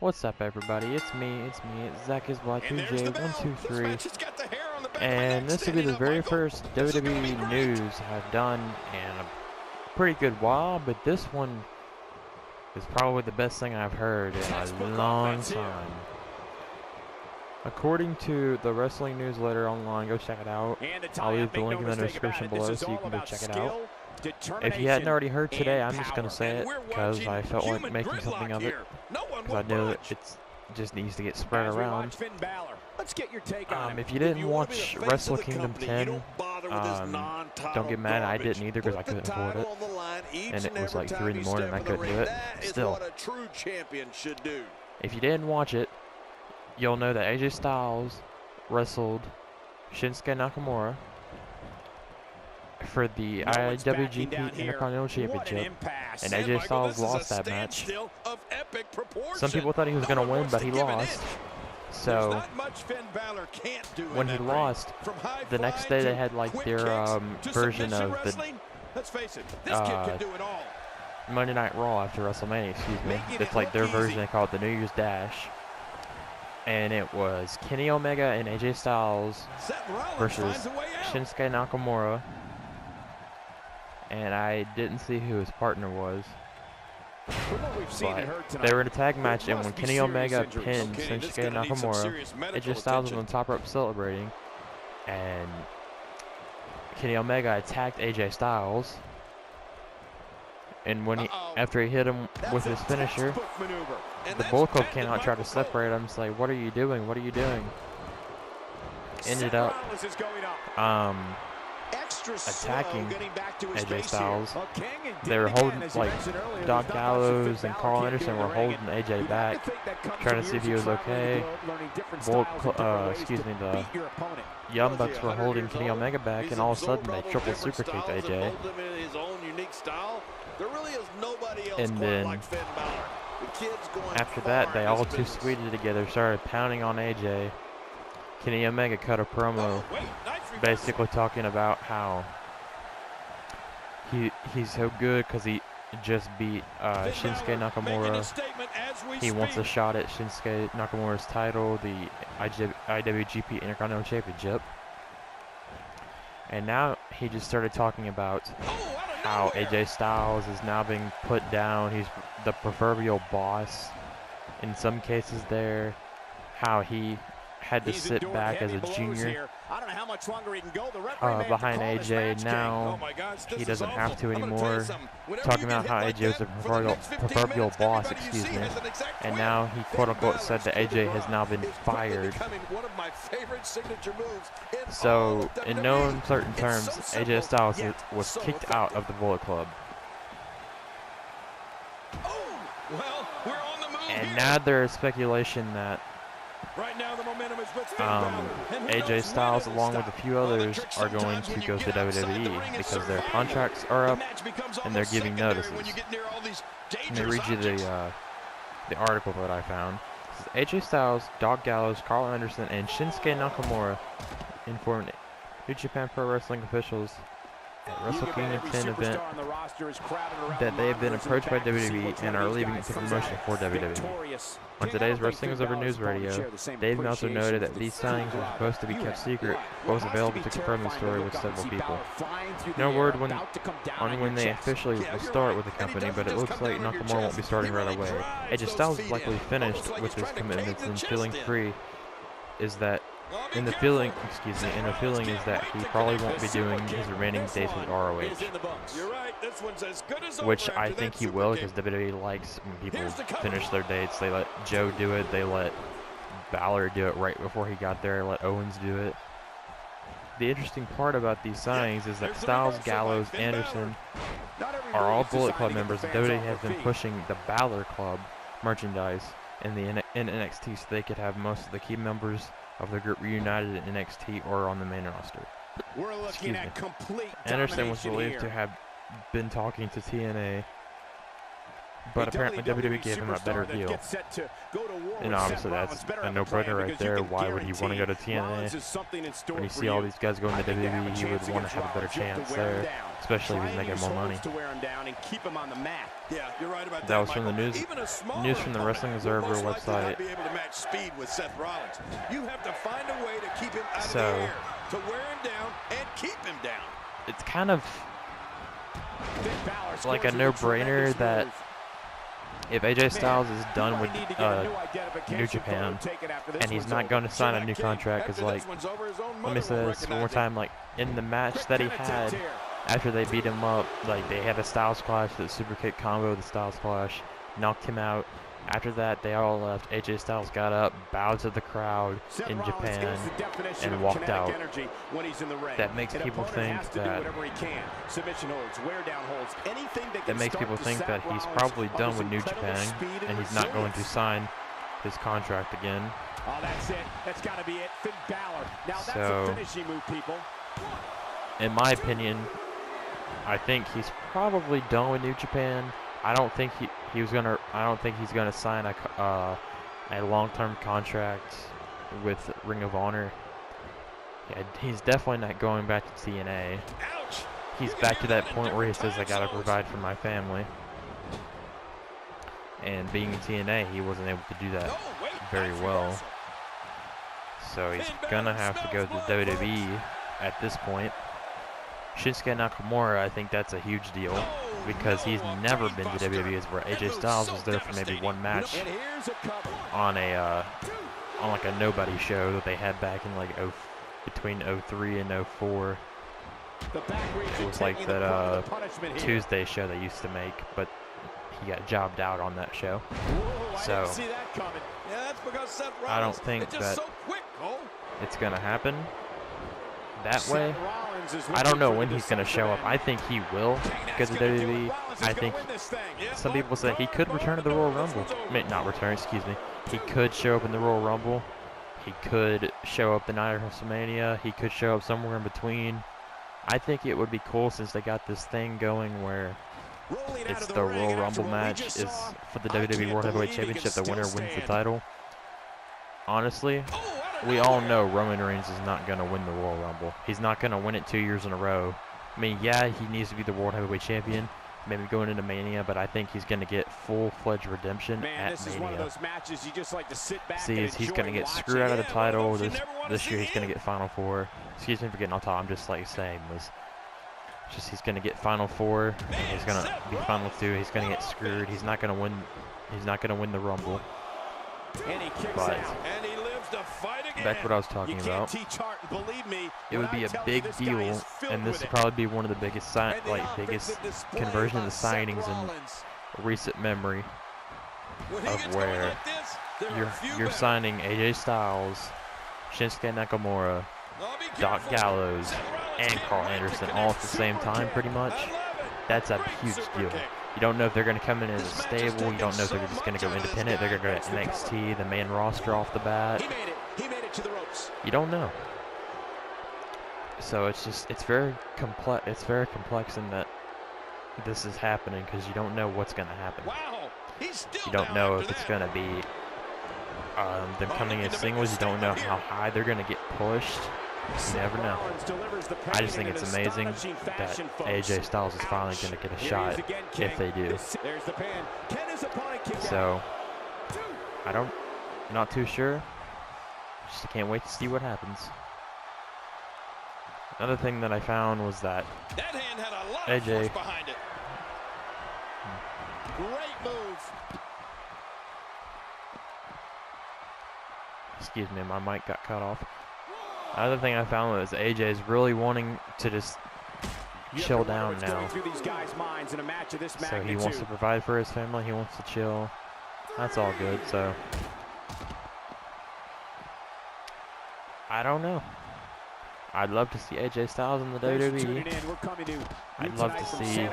What's up, everybody? It's me, it's Zach is Y2J123, and this will be the very first WWE news I've done in a pretty good while, but this one is probably the best thing I've heard in a long time. According to the wrestling newsletter online, go check it out. I'll leave the link in the description below so you can go check it out. If you hadn't already heard today, I'm just going to say it because I felt like making something of it. Because I know that it just needs to get spread around. If you didn't watch Wrestle Kingdom 10, don't get mad. I didn't either because I couldn't afford it. And it was like 3 in the morning and I couldn't do it. Still, if you didn't watch it, you'll know that AJ Styles wrestled Shinsuke Nakamura for the IWGP Intercontinental Championship, and AJ Styles lost that match. Some people thought he was going to win, but he lost. So when he lost, the next day they had like their version of the Monday Night Raw after WrestleMania, excuse me. It's like their version, they call it the New Year's Dash. And it was Kenny Omega and AJ Styles versus Shinsuke Nakamura. And I didn't see who his partner was. But they were in a tag match, and when Kenny Omega pinned Shinsuke Nakamura, AJ Styles was on the top rope celebrating. And Kenny Omega attacked AJ Styles. And when after he hit him with his finisher, the Bullet Club came out and tried to separate him. It's like, what are you doing? What are you doing? Ended up attacking AJ Styles. They were holding, like, Doc Gallows and Carl Anderson were holding AJ back, trying to see if he was okay. The Young Bucks were holding Kenny Omega back, and all of a sudden they triple super kicked AJ. And then after that, they all too sweeted together, started pounding on AJ. Kenny Omega cut a promo basically talking about how he's so good because he just beat Shinsuke Nakamura. He wants a shot at Shinsuke Nakamura's title, the IWGP Intercontinental Championship. And now he just started talking about how AJ Styles is now being put down. He's the proverbial boss in some cases there. How he had to sit back as a junior behind AJ. Now he doesn't have to anymore. Talking about how AJ was a proverbial boss, excuse me. And now he quote-unquote said that AJ has now been fired. So in no uncertain terms, AJ Styles was kicked out of the Bullet Club. And now there is speculation that AJ Styles, along with a few others, are going to go to WWE because their contracts are up and they're giving notices. Let me read you the article that I found. It says, AJ Styles, Doc Gallows, Carl Anderson, and Shinsuke Nakamura informed New Japan Pro Wrestling officials at Wrestle Kingdom 10 event that they have been approached by WWE and are leaving the promotion for WWE. On today's Wrestling is Over News Radio, Dave Meltzer noted that these signings were supposed to be kept secret, but was available to confirm the story with several people. No word on when they officially will start with the company, but it looks like Nakamura won't be starting right away. AJ Styles is likely finished with his commitments and feeling free is that the feeling is that he probably won't be doing his remaining dates with ROH. Which I think he will, because WWE likes when people finish their dates. They let Joe do it, they let Balor do it right before he got there, let Owens do it. The interesting part about these signings is that Styles, Gallows, Anderson are all Bullet Club members. WWE has been pushing the Balor Club merchandise in NXT so they could have most of the key members of the group reunited in NXT or on the main roster. Excuse me. Anderson was believed to have been talking to TNA But apparently WWE gave him a better deal. And obviously that's a no-brainer right there. Why would he want to go to TNA? When you see all these guys going to WWE, he would want to have a better chance there, especially if he's making more money. That was from the news from the Wrestling Observer website. So it's kind of like a no-brainer that if AJ Styles is done with New Japan and he's not going to sign a new contract, because, like, let me say this one more time, like, in the match that he had after they beat him up, like, they had a Styles Clash, the Super Kick combo, the Styles Clash, knocked him out. After that, they all left. AJ Styles got up, bowed to the crowd in Japan, and walked out. That makes people think that he's probably done with New Japan, and he's not going to sign his contract again. Oh, that's it. That's got to be it. Finn Balor. Now that's a finishing move, people. In my opinion, I think he's probably done with New Japan. I don't think he's gonna sign a long-term contract with Ring of Honor. Yeah, he's definitely not going back to TNA. He's back to that point where he says, I gotta provide for my family. And being in TNA, he wasn't able to do that very well. So he's gonna have to go to WWE at this point. Shinsuke Nakamura, I think that's a huge deal, because he's never been to WWE, where AJ Styles was there for maybe one match on like a nobody show that they had back in like between 03 and 04. It was like that Tuesday show they used to make, but he got jobbed out on that show. So I don't think that it's gonna happen that way. I don't know when he's going to show up. I think he will go to WWE. I think some people say he could return to the Royal Rumble. Not return, excuse me. He could show up in the Royal Rumble. He could show up the night of WrestleMania. He could show up somewhere in between. I think it would be cool, since they got this thing going where it's the Royal Rumble match is for the WWE World Heavyweight Championship. The winner wins the title. Honestly, we all know Roman Reigns is not going to win the Royal Rumble. He's not going to win it 2 years in a row. I mean, yeah, he needs to be the World Heavyweight Champion, maybe going into Mania, but I think he's going to get full-fledged redemption at Mania. He's going to get screwed out of the title. This year he's going to get Final Four. Excuse me for getting off top. I'm just like saying this. He's going to get Final Four. He's going to be Final Two. He's going to get screwed. He's not going to win. He's not going to win the Rumble. But back to what I was talking about. It would be a big deal, and this would probably be one of the biggest conversion of the signings in recent memory, of where you're signing AJ Styles, Shinsuke Nakamura, Doc Gallows, and Carl Anderson all at the same time, pretty much. That's a huge deal. You don't know if they're going to come in as a stable. You don't know if they're just going to go independent. They're going to go to NXT, the main roster off the bat. He made it to the ropes. You don't know. So it's very complex. It's very complex in that this is happening, because you don't know what's going to happen. You don't know if it's going to be them coming in singles. You don't know how high they're going to get pushed. You never know. I just think it's amazing that AJ Styles is finally going to get a shot if they do. So, not too sure. Just can't wait to see what happens. Another thing that I found was that AJ. Great move. Excuse me, my mic got cut off. Another thing I found was AJ is really wanting to just chill down now. So he wants to provide for his family. He wants to chill. That's all good. So I don't know. I'd love to see AJ Styles in the WWE. I'd love to see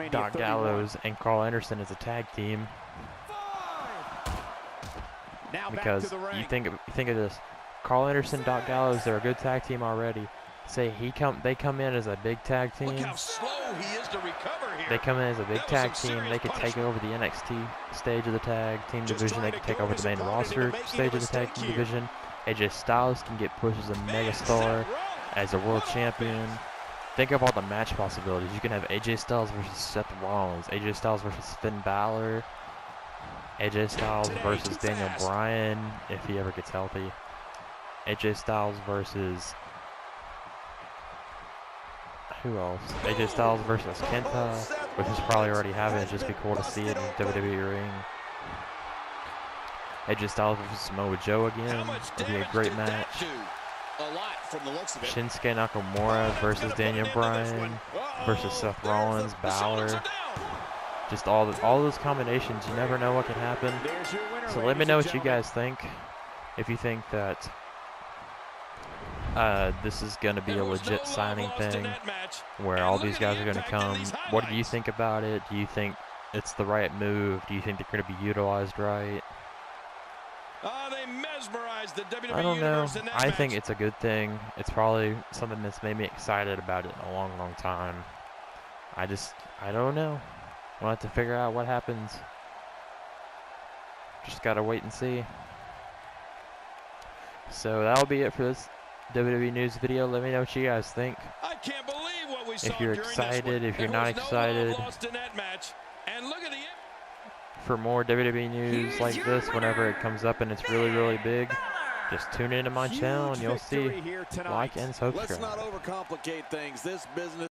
Doc Gallows and Carl Anderson as a tag team. Because you think of this. Carl Anderson, Doc Gallows, they're a good tag team already. say they come in as a big tag team. Look how slow he is to recover here. They come in as a big tag team. They could take over the NXT stage of the tag team division. They could take over the main roster stage of the tag team division. AJ Styles can get pushed as a megastar, as a world champion. Think of all the match possibilities. You can have AJ Styles versus Seth Rollins, AJ Styles versus Finn Balor, AJ Styles versus Daniel Bryan if he ever gets healthy, AJ Styles versus who else? AJ Styles versus Kenta, which is probably already happening. It'd just be cool to see it in the WWE ring. AJ Styles versus Samoa Joe again. It'd be a great match. Shinsuke Nakamura versus Daniel Bryan versus Seth Rollins, Balor. Just all those combinations. You never know what can happen. So let me know what you guys think. If you think that this is going to be a legit signing thing where all these guys are going to come. What do you think about it? Do you think it's the right move? Do you think they're going to be utilized right? I don't know. I think it's a good thing. It's probably something that's made me excited about it in a long, long time. I don't know. We'll have to figure out what happens. Just got to wait and see. So that'll be it for this WWE news video. Let me know what you guys think. I can't believe what we saw. If you're excited, if you're not excited. For more WWE news like this, whenever it comes up and it's really, really big, just tune into my channel and you'll see. Like and subscribe. Let's not overcomplicate things. This business